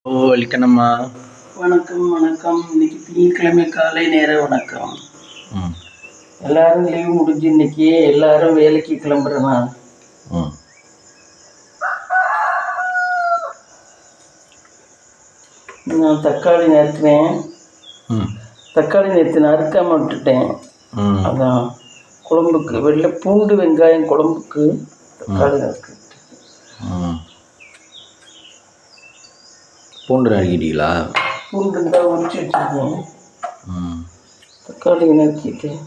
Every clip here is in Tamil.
ஓ வலிக்கணுமா? வணக்கம் வணக்கம். இன்னைக்கு திங்கட்கிழமை காலை நேர வணக்கம். எல்லாரும் லீவ் முடிஞ்சு இன்னைக்கு எல்லாரும் வேலைக்கு கிளம்புறேண்ணா. நான் தக்காளி நறுக்கிறேன். தக்காளி நேற்று நறுக்காம விட்டுட்டேன். அதான் குழம்புக்கு வெள்ளை பூண்டு வெங்காயம் குழம்புக்கு தக்காளி நறுக்கு. பூண்டு நறுக்கிட்டீங்களா? பூண்டு இருந்தால் உரிச்சு வச்சுருக்கேன். தக்காளி நறுக்கிட்டேன்.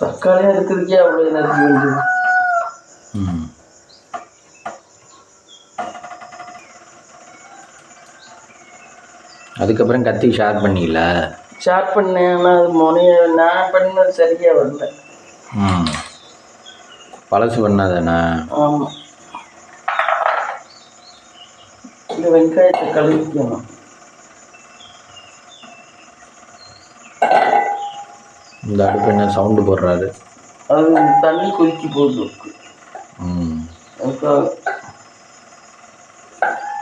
தக்காளி நறுக்கிறதுக்கே அவ்வளோ நறுக்க வேண்டியது. அதுக்கப்புறம் கத்தி ஷேர் பண்ணிங்களா? ஷேர் பண்ணேன். ஆனால் அது முனைய நான் பண்ணது சரியாக வரல. பழசு பண்ணாதானே? ஆமாம். இந்த வெங்காயத்தை கழுவிக்கணும். இந்த அடுப்பு என்ன சவுண்டு போடுறாரு? அது தண்ணி கொதிக்க போகுது.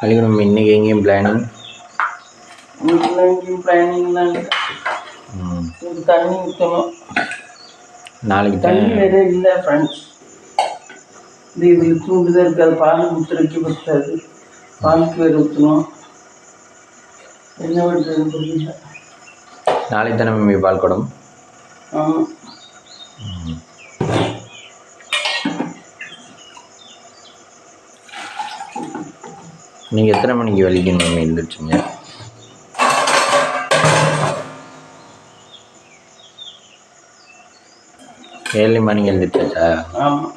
கழிக்கணும். இன்னைக்கு எங்கேயும் பிளானிங்? எங்கேயும் பிளானிங்லாம் இல்லை. தண்ணி ஊற்றணும். நாளைக்கு தண்ணி வேறு இல்லை ஃப்ரெண்ட்ஸ். இதில் தூண்டுதான் இருக்காது. பால் ஊற்றுறதுக்கு பற்றாது. பாலுக்கு வேறு ஊற்றணும். என்ன பண்ணுறதுன்னு புரியல. நாளைக்கு தானே மம்மி பால் குடம்? ஆமாம். நீங்கள் எத்தனை மணிக்கு வலிக்கணும் மம்மி எழுந்திரிச்சிங்க? ஏர்லி மார்னிங் எழுந்திரிச்சாச்சா? ஆமாம்.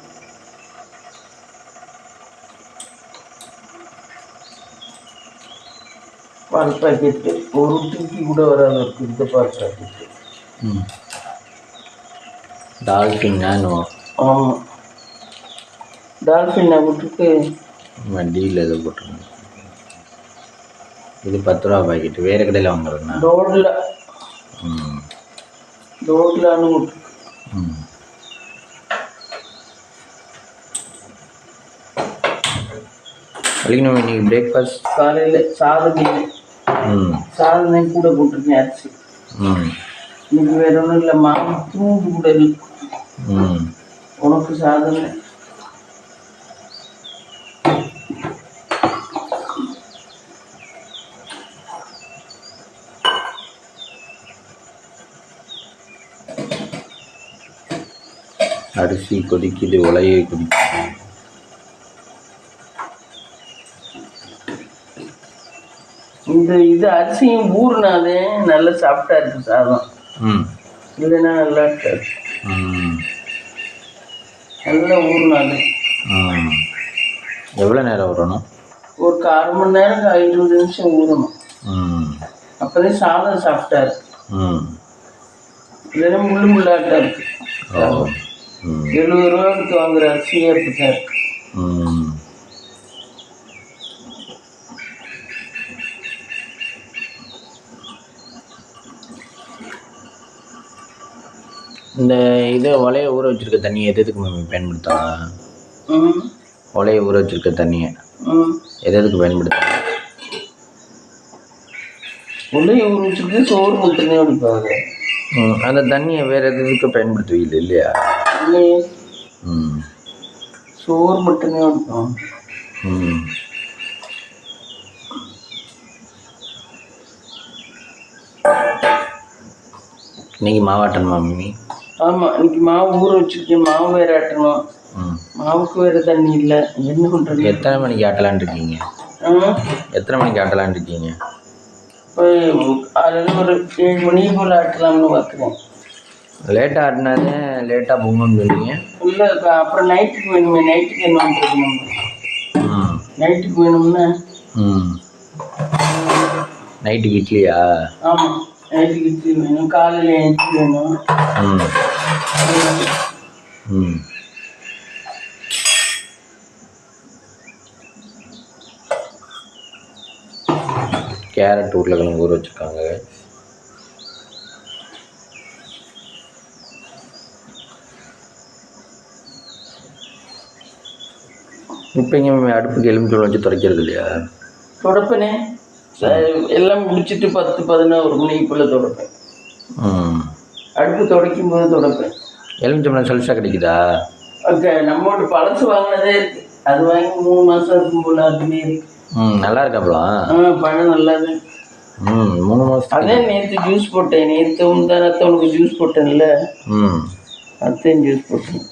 பால் பாக்கெட்டு ஒரு டீக்கு கூட வராது இருக்குது. இந்த பால் பாக்கெட்டு டால்ஃபின் நானோ? ஆமாம். டால்ஃபின் விட்டுருக்கு. வண்டியில் எதோ போட்டுருங்க. இது 10 ரூபா பாக்கெட்டு. வேறு கடையில் வாங்குறதுண்ணா? டோரில். டோரிலான்னு விட்டுருக்கு. வலிக்கணும். இன்னைக்கு பிரேக்ஃபாஸ்ட் காலையில் சாதனை. சாதனை கூட போட்டிருக்கேன் அரிசி. இன்னைக்கு வேற ஒன்றும் இல்லை. மாவு தூண்டு கூட இல்லை. உனக்கு சாதனை. அரிசி கொதிக்குது. உலையை கொதிக்குது. இது அரிசியும் ஊறுனாலே நல்லா சாப்பிட்டா இருக்கு சாதம். இல்லைன்னா நல்லா இருக்காது. நல்லா ஊறுனாலே. எவ்வளோ நேரம் ஊறணும்? ஒரு 1/4 மணி நேரம் 20 நிமிஷம் ஊறணும். அப்போதே சாதம் சாப்பிட்டா இருக்கு. இல்லைன்னா முள்ளாட்டா இருக்கு. 70 ரூபா கொடுத்து வாங்குற அரிசியே அப்படித்தான் இருக்கு. இந்த இதை ஒலையை ஊற வச்சுருக்க தண்ணியை எதுக்கு மம்மி பயன்படுத்தலாம்? ஒலையை ஊற வச்சுருக்க தண்ணியை எதுக்கு பயன்படுத்தலாம்? ஒலையை ஊற வச்சுருக்கு. சோறு மட்டுமே அடிப்பாங்க. அந்த தண்ணியை வேறு எதுக்கு பயன்படுத்துவீங்க இல்லையா? இல்லையே. சோறு மட்டுமே அடிப்போம். இன்னைக்கு மாவாட்டணுமா மம்மி? ஆமாம். இன்னைக்கு மாவு ஊற வச்சுருக்கேன். மாவு வேறு ஆட்டணும். மாவுக்கு வேறு தண்ணி இல்லை. என்ன பண்ணுறது? எத்தனை மணிக்கு ஆட்டலான் இருக்கீங்க? எத்தனை மணிக்கு ஆட்டலான் இருக்கீங்க? இப்போ அதில் ஒரு 7 மணி போல் ஆட்டலாம்னு பார்க்குறேன். லேட்டாக ஆட்டினாதே லேட்டாக பொங்கன்னு சொல்லுவீங்க. இல்லை, அப்புறம் நைட்டுக்கு வேணுமே. நைட்டுக்கு என்ன பண்ணுறது நம்ம? நைட்டுக்கு வேணும்னா நைட்டுக்கு இட்லியா? ஆமாம். நைட்டுக்கு இட்லி வேணும். காலையில் இட்லி வேணும். கேரட் உருளைக்கிழங்கு ஊற வச்சுருக்காங்க. இப்போ இங்கே அடுப்புக்கு எலுமிச்சை வச்சு துடைக்கிறது இல்லையா? துடைப்பேனே, எல்லாம் முடிச்சுட்டு 10-11 மணிக்குள்ளே துடைப்பேன். அடுப்பு துடைக்கும் போது துடைப்பேன். எலுமிச்சம்பழம் சல்சா கிடைக்குதா? ஓகே, நம்மளோட பழசு வாங்கினதே இருக்கு, அது வாங்கி 3 மாதம் இருக்கும் போல. அதுலேயே இருக்கு. நல்லா இருக்காப்பலாம். பழம் நல்லாது. 3 மாதம். அதே நேற்று ஜூஸ் போட்டேன். நேற்று முந்தானத்தை உனக்கு ஜூஸ் போட்டேன்ல, அத்தையும் ஜூஸ் போட்டேன்.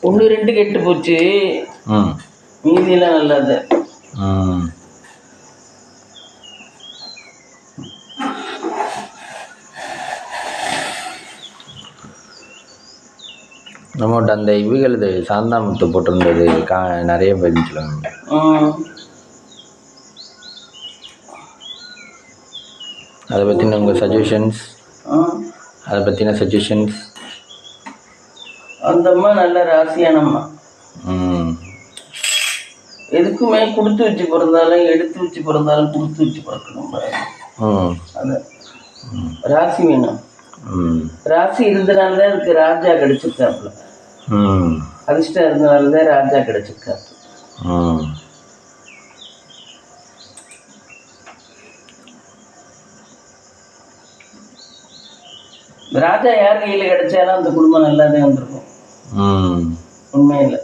1-2 கெட்டு போச்சு, மீதியெல்லாம் நல்லாது. நம்மகிட்ட அந்த இவுகளது சாந்தாமுத்து போட்டிருந்தது நிறைய பேர் சொல்லுவாங்க. அதை பற்றின உங்கள் சஜஷன்ஸ்? அதை பற்றின சஜஷன்ஸ்? அந்த அம்மா நல்ல ராசியானம்மா. எதுக்குமே கொடுத்து வச்சு பிறந்தாலும் எடுத்து வச்சு பிறந்தாலும் கொடுத்து வச்சு பிறக்கணும். அது ராசி வேணும். ராசி இருந்தனால்தான் இதுக்கு ராஜா கிடைச்சிருக்காப்புல. அதிர்ஷ்டம் இருந்தனால்தான் ராஜா கிடைச்சிருக்காப்பு. ராஜா யார் கையில் கிடைச்சாலும் அந்த குடும்பம் நல்லாதான் வந்திருக்கும். உண்மையில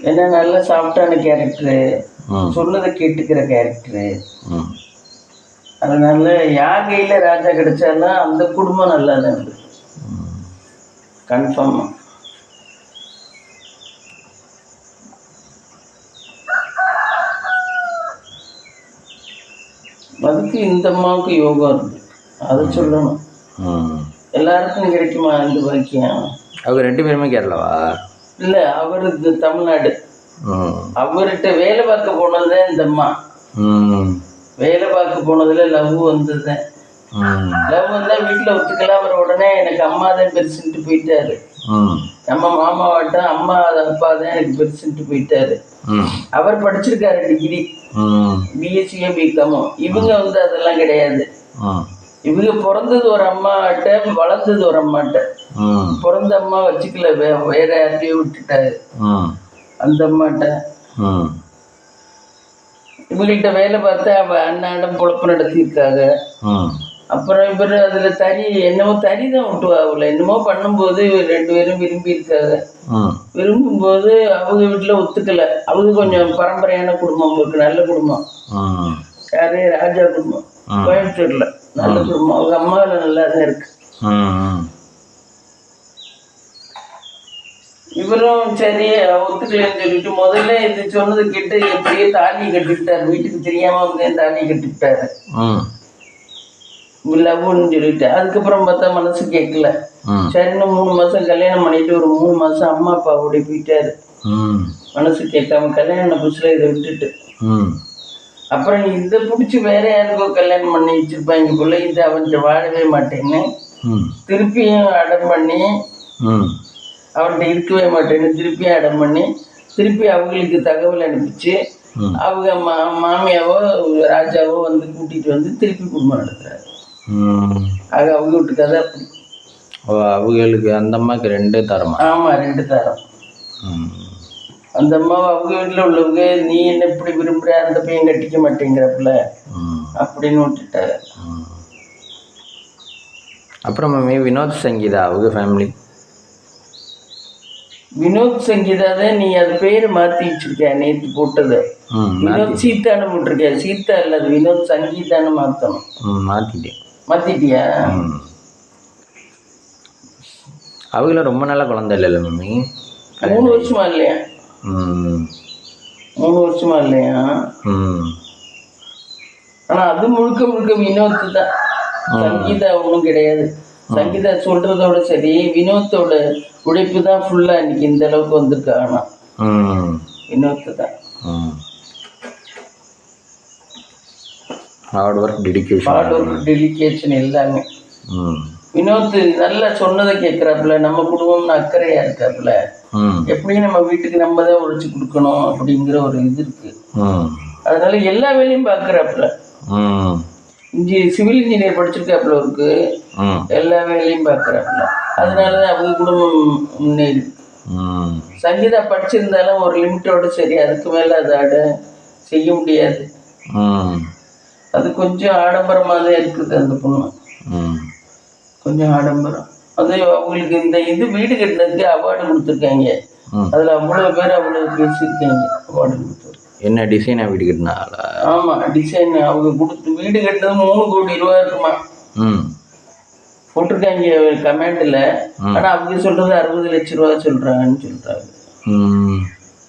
ஏன்னா நல்ல சாஃப்டான கேரக்டரு, சொன்னதை கேட்டுக்கிற கேரக்டரு. அதனால யார் கையில ராஜா கிடைச்சாலும் அந்த குடும்பம் நல்லாதான் இருக்கு, கன்ஃபார்மா. அதுக்கு இந்த அம்மாவுக்கு யோகம் இருக்கு, அதை சொல்லணும். எல்லாருக்கும் கிடைக்குமா இந்த பாக்கியம்? அவங்க 2 பேருமே கேரளாவா? இல்லை, அவருக்கு தமிழ்நாடு. அவர்கிட்ட வேலை பார்க்க போனதுதான் இந்த அம்மா. வேலை பார்க்க போனதுல லவ் வந்ததுதான். லவ் வந்தா வீட்டுல ஒத்துக்கலாம். அவர் உடனே எனக்கு அம்மா தான் பெருசுன்ட்டு போயிட்டாரு. நம்ம மாமாவாட்டம் அம்மா அப்பா தான் எனக்கு பெருசுன்ட்டு போயிட்டாரு. அவர் படிச்சிருக்காரு டிகிரி, பிஎஸ்சியோ பிகாமோ. இவங்க அதெல்லாம் கிடையாது. இவங்க பிறந்தது ஒரு அம்மாட்ட, வளர்ந்தது ஒரு அம்மாட்ட. பிறந்த அம்மா வச்சுக்கல, வேற யாரையும் விட்டுட்டாரு அந்த அம்மாட்ட. இவங்கள்ட்ட வேலை பார்த்து அவ அண்ணாடம் பொழப்பு நடத்தியிருக்காங்க. அப்புறம் இவர் அதுல என்னமோ தறிதான் விட்டுவாங்கல்ல, என்னமோ பண்ணும்போது 2 பேரும் விரும்பி இருக்காங்க. விரும்பும்போது அவங்க வீட்டுல ஒத்துக்கல. அவங்க கொஞ்சம் பரம்பரையான குடும்பம், இருக்கு நல்ல குடும்பம். யாரு? ராஜா குடும்பம், கோயம்புத்தூர்ல நல்ல குடும்பம். அவங்க அம்மாவில நல்லா தான் இருக்கு. இவரும் சரி ஒத்துக்கலன்னு சொல்லிட்டு முதல்ல இது சொன்னது கேட்டு எப்படியே தாலி கட்டிவிட்டாரு. வீட்டுக்கு தெரியாம வந்து தாலி கட்டிவிட்டாரு லவ்னு சொல்லிட்டு. அதுக்கப்புறம் பார்த்தா மனசு கேட்கல. சரின்னு 3 மாசம் கல்யாணம் பண்ணிட்டு ஒரு 3 மாசம் அம்மா அப்பாவோட போயிட்டாரு. மனசு கேட்காம கல்யாணம் புதுசுல இதை விட்டுட்டு. அப்புறம் இதை பிடிச்சி வேற யாருக்கோ கல்யாணம் பண்ணி வச்சிருப்பாங்க போல. இது அவன்கிட்ட வாழவே மாட்டேன்னு திருப்பியும் அடம் பண்ணி, அவன்கிட்ட இருக்கவே மாட்டேன்னு திருப்பியும் அடம் பண்ணி, திருப்பி அவங்களுக்கு தகவல் அனுப்பிச்சு அவங்க மாமியாவோ ராஜாவோ வந்து கூட்டிட்டு வந்து திருப்பி குடும்பம் நடத்துறாரு. ஆக அவங்க வீட்டுக்காக அப்படி. அவங்களுக்கு அந்த அம்மாவுக்கு 2 தரமா? ஆமா, 2 தரம். அந்த அம்மாவை அவங்க வீட்டில் உள்ளவங்க நீ என்ன இப்படி விரும்புற, அந்த பையன் கட்டிக்க மாட்டேங்கிறப்பல அப்படின்னு விட்டுட்டாரு. அப்புறம் வினோத் சங்கீதா அவங்க ஃபேமிலி. வினோத் சங்கீதா தான் நீ அது பேரு மாத்தி வச்சிருக்க. நேற்று போட்டது வினோத் சீதான்னு போட்டிருக்க. சீதா இல்ல, அது வினோத் சங்கீதான்னு மாத்தணும். மாத்திட்டியா? அவங்கள ரொம்ப நல்ல குழந்தை இல்ல மம்மி? 3 வருஷமா இல்லையா? 3 வருஷமா இல்லையா? ஆனா அது முழுக்க முழுக்க வினோத்து தான், சங்கீதா ஒன்றும் கிடையாது. சங்கீதா சொல்றதோட சரி, வினோத்தோட உழைப்பு தான் ஃபுல்லா இன்னைக்கு இந்த அளவுக்கு வந்திருக்காங்க. வினோத்து தான். ஹார்ட் ஒர்க், டெடிகேஷன் எல்லாமே. வினோத் நல்லா சொன்னதை கேட்கறாப்புல, நம்ம குடும்பம்னு அக்கறையா இருக்காப்புல. எப்படியும் நம்ம வீட்டுக்கு நம்ம தான் உழைச்சு கொடுக்கணும் அப்படிங்கிற ஒரு இது இருக்கு. அதனால எல்லா வேலையும் பாக்குறாப்புல. சிவில் இன்ஜினியர் படிச்சிருக்காப்புல இருக்கு, எல்லா வேலையும் பார்க்குறாப்புல. அதனாலதான் அவங்க குடும்பம் முன்னேறி. சங்கீதா படிச்சிருந்தாலும் ஒரு லிமிட்டோட சரி, அதுக்கு மேலே அதை செய்ய முடியாது. அது கொஞ்சம் ஆடம்பரமாக தான் இருக்குது அந்த பொண்ணு, கொஞ்சம் ஆடம்பரம். அது அவங்களுக்கு இந்த வீடு கட்டினதுக்கு அவார்டு கொடுத்துருக்காங்க. அதில் அவ்வளோ பேர் அவ்வளோ பேசியிருக்காங்க அவார்டு கொடுத்து. என்ன டிசைனா வீடு கட்டினாங்களா? ஆமாம், டிசைன் அவங்க கொடுத்து வீடு கட்டினது 3 கோடி ரூபா இருக்குமா போட்டிருக்காங்க கமெண்ட்ல. ஆனால் அவங்க சொல்றது 60 லட்சம் ரூபா சொல்றாங்கன்னு சொல்றாங்க.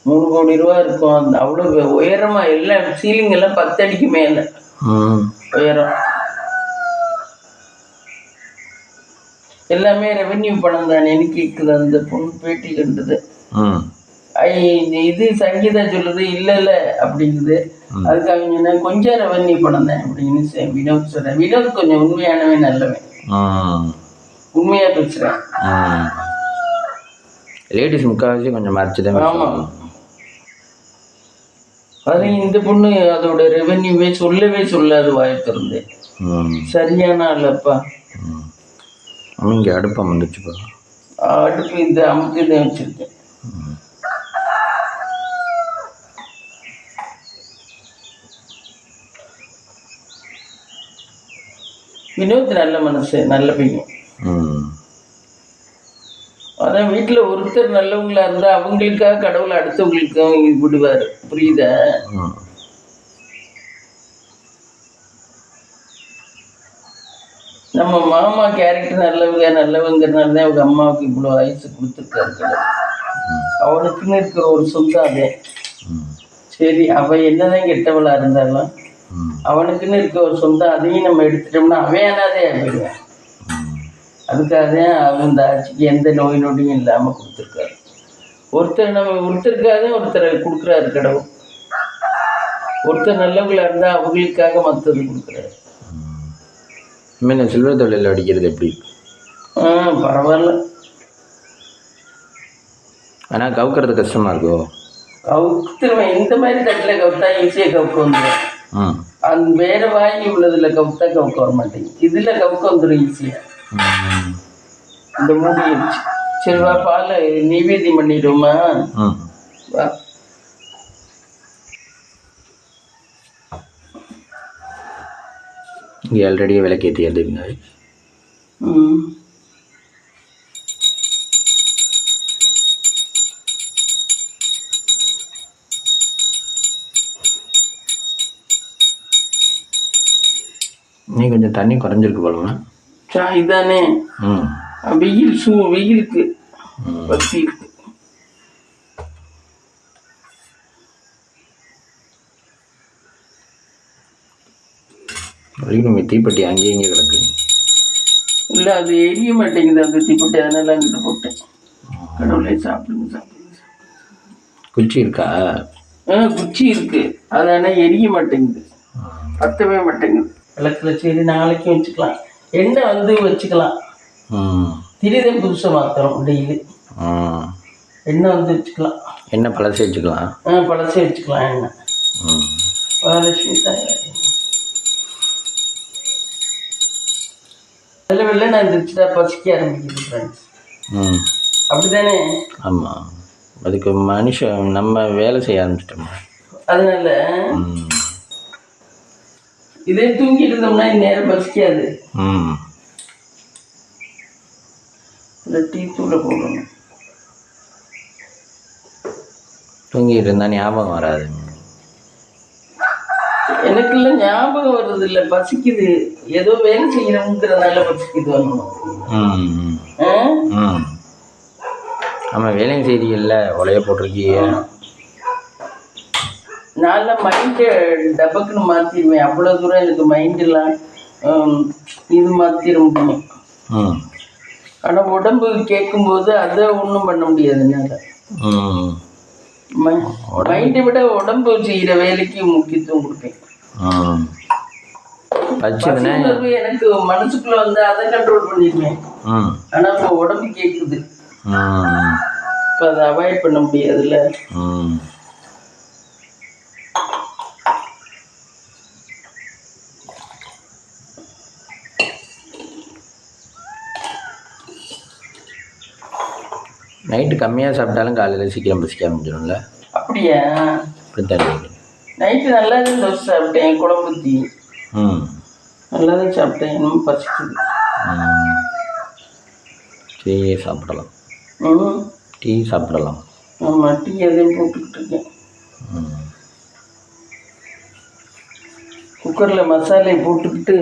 3 கோடி ரூபா இருக்கும். அந்த அவ்வளோ உயரமா எல்லாம் சீலிங் எல்லாம் 10 அடிக்கு மேல உயரம். எல்லாமே ரெவென்யூ பணம் தானே கேட்குது அந்த பொண்ணு பேட்டி கண்டது. இது சங்கீதா சொல்லுது இல்லை இல்லை அப்படிங்குது. அதுக்கு அவங்க கொஞ்சம் ரெவென்யூ பணம் தான் அப்படின்னு வினோத் சொல்றேன். வினோத் கொஞ்சம் உண்மையானவே நல்லவன், உண்மையா பேசுறேன். லேடிஸ் முக்கால்வாசி கொஞ்சம் மறைச்சுதான். ஆமாம், அது இந்த பொண்ணு அதோட ரெவென்யூவே சொல்லவே சொல்லாது வாயை திறந்து. சரியான ஆளப்பா. இங்கே அடுப்பம் வந்துச்சுப்பா. அடுப்பு இந்த அமுத்தி தான் வச்சிருக்கேன். வினோத் நல்ல மனசு, நல்ல பையன். அதான் வீட்டில் ஒருத்தர் நல்லவங்களா இருந்தா அவங்களுக்காக கடவுளை அடுத்தவங்களுக்கும் விடுவார். புரியுதா? நம்ம மாமா கேரக்டர் நல்லவங்கிறனால தான் அவங்க அம்மாவுக்கு இவ்வளோ வயசு கொடுத்துருக்காரு கடவுள். அவனுக்குன்னு இருக்கிற ஒரு சொந்தம் அதே. சரி, அவன் என்னதான் கெட்டவளா இருந்தாலும் அவனுக்குன்னு இருக்க ஒரு சொந்தம், அதையும் நம்ம எடுத்துட்டோம்னா அவன் அனாதே போயிடுவேன். அதுக்காக தான் அவன் இந்த ஆட்சிக்கு எந்த நோய் நொடியும் இல்லாமல் கொடுத்துருக்காரு. ஒருத்தருக்காக ஒருத்தரை கொடுக்குறாரு கடவுள். ஒருத்தர் நல்லவங்களா இருந்தால் அவங்களுக்காக மற்றது கொடுக்குறாரு. சில்வர் தொழில் அடிக்கிறது எப்படி? பரவாயில்ல. ஆனால் கவுக்கிறது கஷ்டமா இருக்கும். கவுத்துருவேன். இந்த மாதிரி தட்டில் கவுத்தா ஈஸியாக கவுக்க வந்துடும். அந்த வேற வாங்கி உள்ளதுல கவுத்தா கவுக்க வர மாட்டேங்குது. இதுல கவுக்க வந்துடும் ஈஸியா. இந்த மூடி வச்சு சரி வா, பால் நிவேதியம் பண்ணிடுவோமா? வா. இங்கே ஆல்ரெடியே விளக்கேற்றி எழுதுங்க. நீ கொஞ்சம் தண்ணி குறைஞ்சிருக்கு போலமா? சாய் தானே. வெயிலுக்கு பசி இருக்கு. வரைக்கும் தீப்பெட்டி அங்கேயும் இங்கே கிடக்கு. இல்லை, அது எரிய மாட்டேங்குது அந்த தீப்பெட்டி, அதனால அங்கிட்ட போட்டேன். கடவுளே சாப்பிடுங்க. குச்சி இருக்கா? குச்சி இருக்கு, அது ஆனால் எரிய மாட்டேங்குது, பத்தவே மாட்டேங்குது விளக்குல. சரி, நாளைக்கு வச்சுக்கலாம். எண்ணெய் வச்சுக்கலாம். திடீர்னு புதுசாக மாத்திரம் டெய்லி எண்ணெய் வச்சுக்கலாம். எண்ணெய் பழசே வச்சுக்கலாம். பழசே வச்சுக்கலாம். எண்ணெய் மகாலட்சுமி தாயார் வெள்ளை நான் எந்திரிச்சுட்டா பசிக்க ஆரம்பிக்குது ஃப்ரெண்ட்ஸ். அப்படித்தானே? ஆமாம், அதுக்கு மனுஷன் நம்ம வேலை செய்ய ஆரம்பிச்சிட்டோம். அதனால இதே தூங்கிட்டு இருந்தோம்னா நேரம் பசிக்காது. டீ தூளை போடணும். தூங்கிட்டு இருந்தா ஞாபகம் வராது. எனக்கு இல்லை, ஞாபகம் வர்றது இல்லை, பசிக்குது. ஏதோ வேலை செய்யணுங்கிறதுனால பசிக்குது வரணும். ஆமாம், வேலையும் செய்தியல்ல, உலைய போட்டிருக்கீங்க. நான் மைண்டை டபக்குன்னு மாற்றிடுவேன். அவ்வளோ தூரம் எனக்கு மைண்டெல்லாம் இது மாற்றிட முடியும். ஆனால் உடம்பு கேட்கும்போது அதை ஒன்றும் பண்ண முடியாது என்னால். மைண்டை விட உடம்பு செய்கிற வேலைக்கு முக்கியத்துவம் கொடுப்பேன். எனக்கு மனசுக்குள்ள வந்து அதை கண்ட்ரோல் பண்ணிடுவேன். ஆனால் இப்போ உடம்பு கேட்குது, இப்போ அதை அவாய்ட் பண்ண முடியாதுல்ல. நைட்டு கம்மியாக சாப்பிட்டாலும் காலையில் சீக்கிரம் பசிக்க ஆரம்பிச்சிடும்ல. அப்படியா? அப்படி தான். நைட்டு நல்லா தான் தோசை சாப்பிட்டேன், குழம்பு ஊற்றி. நல்லா தான் சாப்பிட்டேன், இன்னும் பசிக்குது. டீ சாப்பிடலாம். டீ சாப்பிடலாம். ஆமாம், டீ எதையும் போட்டுக்கிட்டு இருக்கேன். குக்கரில் மசாலையை போட்டுக்கிட்டு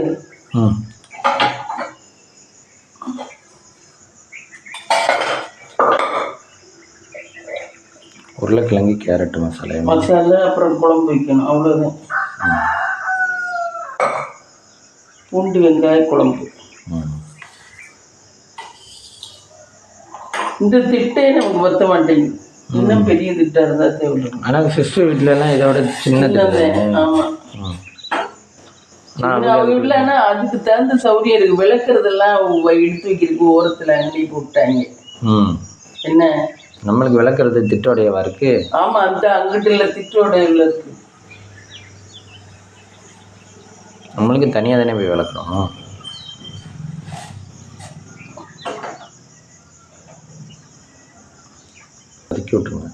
உருளைக்கிழங்கு கேரட் மசாலா அப்புறம் குழம்பு வைக்கணும், அவ்வளோதான். பூண்டு வெங்காய குழம்பு. இந்த திட்டே நமக்கு பத்த மாட்டேங்குது. இன்னும் பெரிய திட்டம் இருந்தால் தேவை. ஆனால் சிஸ்டர் வீட்டிலலாம் இதோட சின்னது. ஆமாம், அவங்க வீட்டில். ஆனால் அதுக்கு தகுந்த சௌரியம் இருக்குது. விளக்குறதெல்லாம் எடுத்து வைக்கிறதுக்கு ஓரத்தில் அங்கடி போட்டாங்க. என்ன நம்மளுக்கு விளக்குறது திட்டோடையவா இருக்கு? ஆமாம், அந்த அங்கிட்ட இல்லை, திட்டோடையில இருக்கு. நம்மளுக்கு தனியாக தானே போய் விளக்குறோம். அதுக்கி விட்டுருங்க.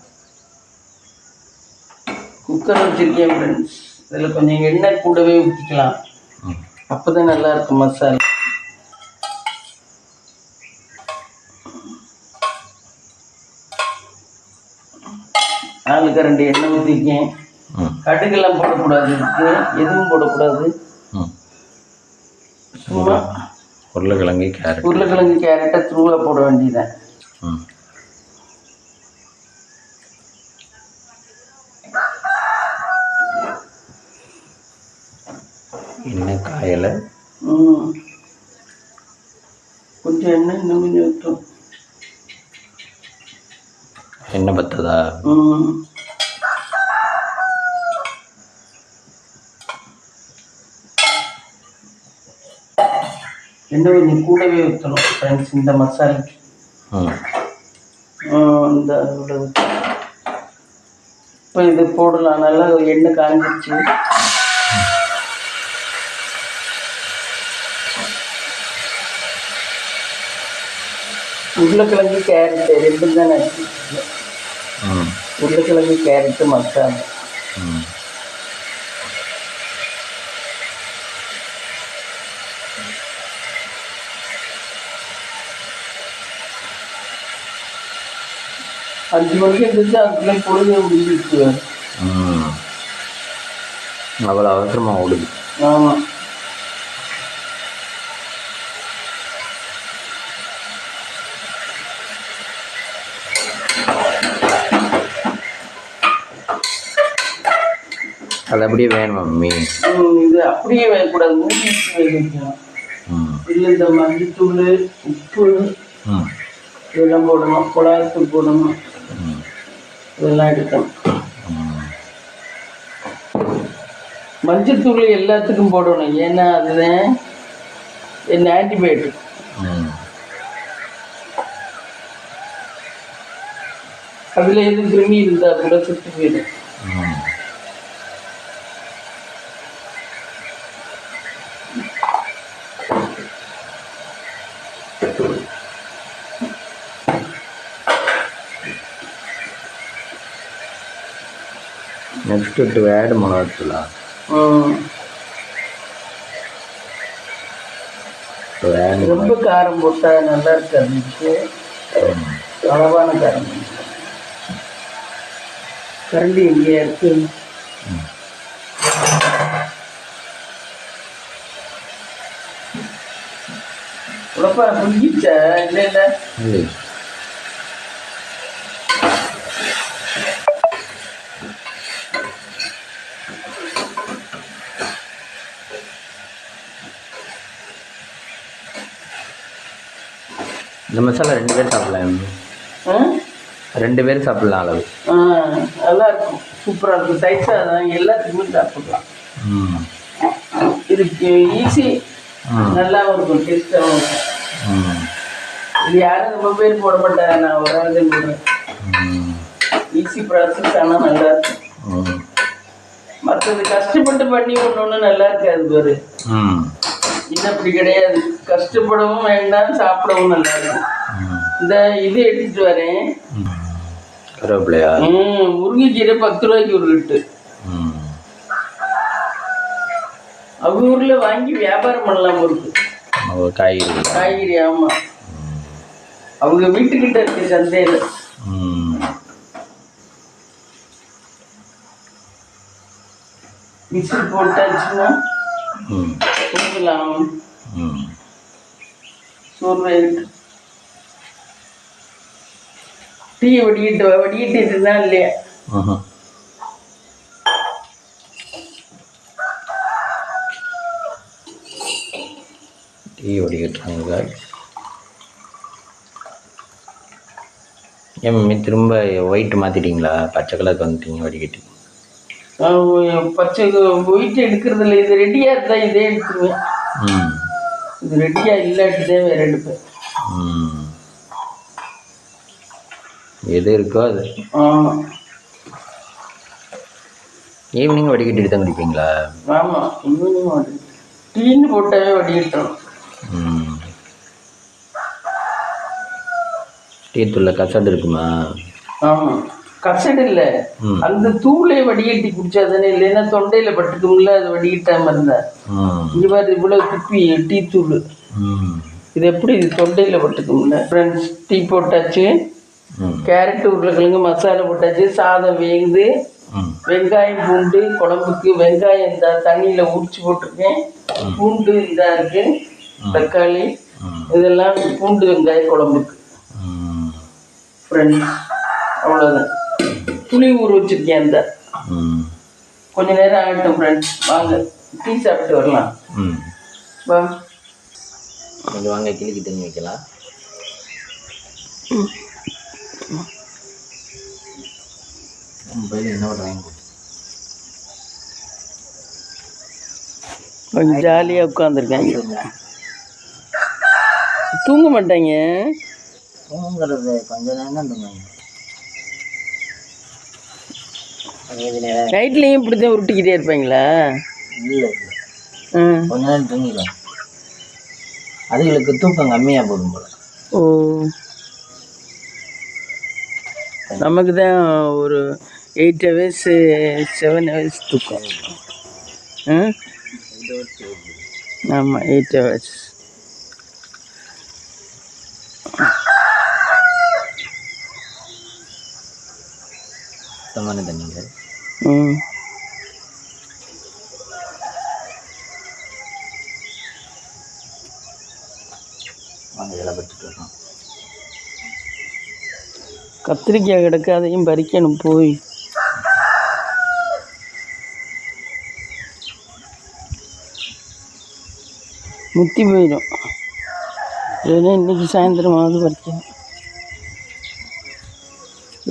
குக்கர் வச்சுருக்கேன் ஃப்ரெண்ட்ஸ். இதில் கொஞ்சம் எண்ணெய் கூடவே ஊற்றிக்கலாம், அப்போ தான் நல்லாயிருக்கும் மசாலா. 4 கரண்டி எண்ணெய் ஊற்றிருக்கேன். கடுகெல்லாம் போடக்கூடாது, இதுக்கு எதுவும் போடக்கூடாது. சும்மா உருளைக்கிழங்கு கேரட்டை த்ரூவாக போட வேண்டியதான். எண்ணெய் காயலை. கொஞ்சம் எண்ணெய் இன்னும் கொஞ்சம் ஊற்றும். எண்ணெய் பத்ததா? எண்ணெய் கொஞ்சம் கூடவே ஊற்றணும் ஃப்ரெண்ட்ஸ் இந்த மசாலாக்கு. இந்த இப்போ இது போடலாம். நல்லா எண்ணெய் காஞ்சிச்சு. உருளைக்கிழங்கு கேரட்டு ரெண்டும் தான் நடிச்சிருக்கேன். உருளைக்கிழங்கு கேரட்டு மசாலா. அஞ்சு மணிக்கு இருந்துச்சு, அதுக்குள்ளே பொழுது முடிஞ்சிருக்கு. அவ்வளோ அவசரமாக ஓடுது. ஆமாம், அது அப்படியே வேணும் மம்மி. இது அப்படியே வேகக்கூடாது, மூடி வச்சு வேக வைக்கணும். இல்லை, இந்த மஞ்சத்தூள், உப்பு இதெல்லாம் போடணும், குழாயத்தூள் போடணும், இதெல்லாம் எடுக்கணும். மஞ்சத்தூள் எல்லாத்துக்கும் போடணும், ஏன்னா அதுதான் என்ன ஆன்டிபயோட்டிக். அதில் எதுவும் கிருமி இருந்தால் கூட சுட்டு போயிடும். நெக்ஸ்ட் டு ஆட் மிளகாத்தூளா? ரொம்ப காரம் போட்டால் நல்லா இருக்காது, அளவான காரம். கரண்டி எங்கேயா இருக்கு? உழப்பா புரிஞ்சிச்சா? இல்லை இல்லை, இந்த மசாலா 2 பேர் சாப்பிடலாம். 2 பேர் சாப்பிடலாம் அளவு. நல்லா இருக்கும், சூப்பராக இருக்கும். சைஸாக தான் எல்லாத்துக்குமே சாப்பிடலாம். இதுக்கு ஈஸி, நல்லாவும் இருக்கும், டேஸ்ட்டாகவும் இருக்கும். இது யாரும் ரொம்ப பேர் போட மாட்டாங்க, நான் ஒரு ஆள் போடுறேன். ஈஸி ப்ராசஸ், ஆனால் நல்லா இருக்கும். மற்றது கஷ்டப்பட்டு பண்ணி ஒன்று நல்லா இருக்காது பாரு. இது அப்படி கிடையாது, கஷ்டப்படவும் வேண்டாம், சாப்பிடவும் நல்லா இருக்கும். இந்த இது எடுத்துட்டு வரேன். கருவேப்பிலையா? முருங்கைக்கீரை 10 ரூபாய்க்கு ஒரு கட்டு. அவங்க ஊர்ல வாங்கி வியாபாரம் பண்ணலாம் இருக்கு. காய்கறி ஆமா. அவங்க வீட்டுக்கிட்ட இருக்கு சந்தையில. விசில் போட்டாச்சுன்னா கொடுக்கலாம். சோறு டீ வடிகிட்டு இருந்தா இல்லையா? டீ வடிகட்டுறாங்க. ஏன் திரும்ப ஒயிட் மாற்றிட்டீங்களா? பச்சை கலருக்கு வந்துட்டீங்க வடிகட்டி. பச்சை ஒயிட் எடுக்கிறது இல்லை. இது ரெடியாக இருந்தால் இதே எடுத்துருவேன். இது ரெடியாக இல்லாட்டிதான் வேறு எடுப்பேன். எது இருக்கோ அது. ஈவினிங் வடிகட்டிட்டு தான் குடிப்பீங்களா? ஆமாம், ஈவினிங் வடிகட்டி டீன்னு போட்டாவே வடிகட்டணும். டீ தூள்ல கசடு இருக்குமா? ஆமாம், கசடு இல்லை, அந்த தூளை வடிகட்டி குடிச்சா தானே. இல்லைன்னா தொண்டையில பட்டுக்கும்ல, அது வடிகட்டாமல் இருந்தா. இங்கே பாரு இவ்வளோ துப்பி டீ தூள். இது எப்படி இது தொண்டையில் பட்டுக்கும்ல. ஃப்ரெண்ட்ஸ், டீ போட்டாச்சு, கேரட்டு உருளைக்கிழங்கு மசாலா போட்டாச்சு, சாதம் வேகுது, வெங்காயம் பூண்டு குழம்புக்கு வெங்காயம் இந்த தண்ணியில் உரிச்சு போட்டிருக்கேன், பூண்டு இதாக இருக்கு, தக்காளி இதெல்லாம் பூண்டு வெங்காய குழம்புக்கு. ஃப்ரெண்ட்ஸ் அவ்வளோதான். புளி ஊற வச்சுருக்கேன். அந்த கொஞ்ச நேரம் ஆகட்டும் ஃப்ரெண்ட்ஸ். வாங்க டீ சாப்பிட்டு வரலாம். வா கொஞ்சம் வாங்க, கிளிக்கு தண்ணி வைக்கலாம். மொபைல் என்ன பண்ணுறாங்க? கொஞ்சம் ஜாலியாக உட்காந்துருக்காங்க. தூங்க மாட்டாங்க. தூங்குறது கொஞ்சம் நேரம் தான் தூங்குவாங்க. நைட்லேயும் இப்படி தான் உருட்டிக்கிட்டே இருப்பாங்களா? இல்லை, கொஞ்ச நேரம் தூங்கிடுவாங்க. அதுகளுக்கு தூக்கம் கம்மியாக போடும் போல. ஓ, நமக்கு தான் ஒரு 8 hours 7 hours தூக்கம். ஆமாம், 8 hours. சுத்தமான தண்ணிங்க. கத்திரிக்காய் கிடக்கு, அதையும் பறிக்கணும் போய். முத்தி போயிடும். ஏன்னா இன்னைக்கு சாயந்தரமாவது பறிக்கணும்.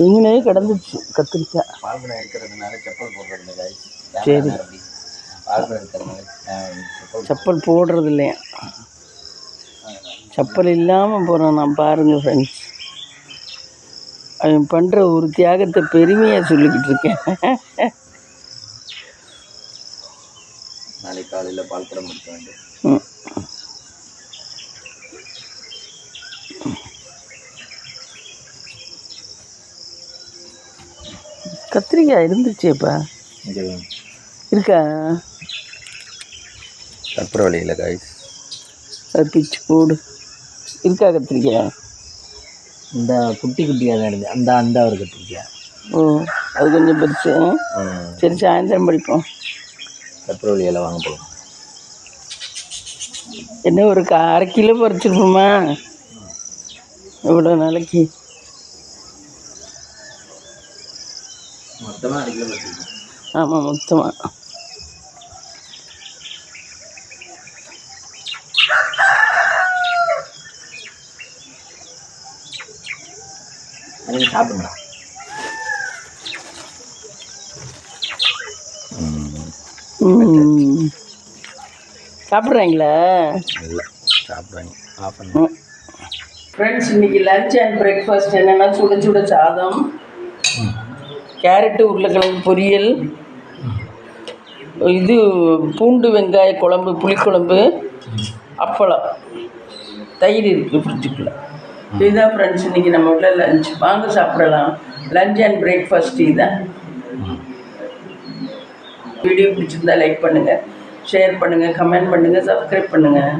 எங்கனே கிடந்துச்சு கத்திரிக்காய். பால்பனை இருக்கிறதுனால செப்பல் போடுறது. சரி, பால்பனை இருக்கிறதுனால செப்பல் போடுறது இல்லையா? செப்பல் இல்லாமல் போகிறான் நான். பாருங்கள் ஃப்ரெண்ட்ஸ், அவன் பண்ணுற ஒரு தியாகத்தை பெருமையாக சொல்லிக்கிட்டு இருக்கேன். நாளைக்கு காலையில் பால் குடம் முடிக்க வேண்டும். கத்திரிக்காய் இருந்துச்சேப்பா. இருக்கா? கற்பூரவள்ளியில் காய் பிச்சு போடு. இருக்கா கத்திரிக்காய்? இந்த குட்டி குட்டியாக தான் இருந்தது. அந்த ஒரு கத்திரிக்காய். ஓ, அது கொஞ்சம் பெருசு. சரி, சாயந்தரம் படிப்போம். கற்பூரவள்ளியில் வாங்க போகலாம். என்ன ஒரு 1/2 கிலோ பறிச்சிருப்போமா இவ்வளோ நாளைக்கு? மொத்தமாக 1/2 கிலோ பறிச்சிருக்கோம். ஆமாம், மொத்தமாக. நீங்கள் சாப்பிடுங்க. சாப்பிட்றாங்களா? இல்லை, சாப்பிட்றாங்க. ஆஃப் பண்ணு. ஃப்ரெண்ட்ஸ், இன்றைக்கி லன்ச் அண்ட் பிரேக்ஃபாஸ்ட் என்னென்னா, சுட சுட சாதம், கேரட்டு உருளைக்கிழங்கு பொரியல், இது பூண்டு வெங்காய குழம்பு, புளிக்குழம்பு, அப்பளம், தயிர் இருக்குது ஃப்ரிட்ஜுக்குள்ளே. இதுதான் ஃப்ரெண்ட்ஸ் இன்றைக்கி நம்ம வீட்டில் லஞ்ச். வாங்க சாப்பிடலாம். லஞ்ச் அண்ட் பிரேக்ஃபாஸ்ட் இதுதான். வீடியோ பிடிச்சிருந்தா லைக் பண்ணுங்கள், ஷேர் பண்ணுங்கள், கமெண்ட் பண்ணுங்கள், சப்ஸ்கிரைப் பண்ணுங்கள்.